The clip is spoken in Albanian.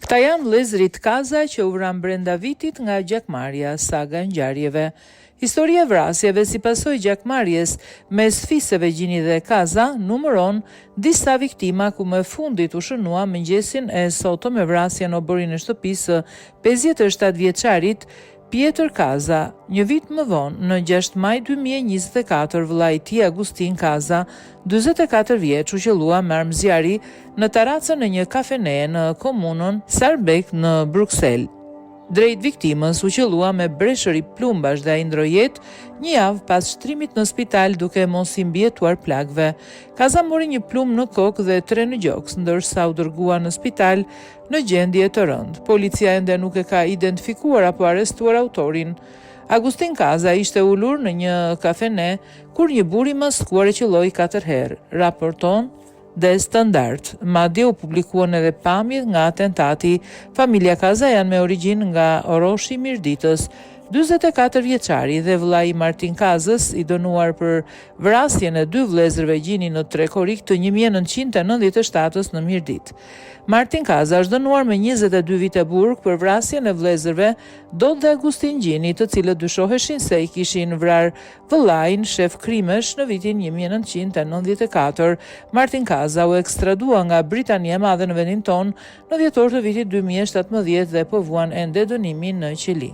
Këta janë vëllezërit Kaza që u vran brenda vitit nga gjakmarrja saga e ngjarjeve. Historia e vrasjeve si pasojë gjakmarrjes mes fisëve Gjini dhe Kaza numëron disa viktima ku më fundit u shënua mëngjesin e sotëm me vrasjen në oborin e shtëpisë 57 vjeçarit Pjetër Kaza. Një vit më vonë, në 6 maj 2024, vllai i tij Agustin Kaza, 44 vjeç, u qellua me armëzjarri në taracën e një kafeneje në komunën Sarbek në Bruksel. Drejt viktimës u qellua me breshëri plumbash dhe ai ndroi jetë një javë pas shtrimit në spital duke mos i mbijetuar plagëve. Kaza mori një plumë në kokë dhe 3 në gjoks, ndërsa u dërgua në spital në gjendje të rëndë. Policia ende nuk e ka identifikuar apo arrestuar autorin. Agustin Kaza ishte ulur në një kafene kur një bur i maskuar e qelloi 4 herë, raporton The Standard. Madje u publikuan edhe pamjet nga atentati. Familja Kaza janë me origjinë nga Oroshi i Mirditës. 44 vjeçari dhe vllai i Martin Kazës, i dënuar për vrasjen e 2 vëllezërve Gjini në Trekorik të 1997 në Mirdit. Martin Kaza është dënuar me 22 vite burg për vrasjen e vëllezërve Dod dhe Agustin Gjini, të cilët dyshoheshin se i kishin vrarë vëllain shef krimesh në vitin 1994. Martin Kaza u ekstradua nga Britania e Madhe në vendin tonë në dhjetor të vitit 2017 dhe po vuan ende dënimin në qeli.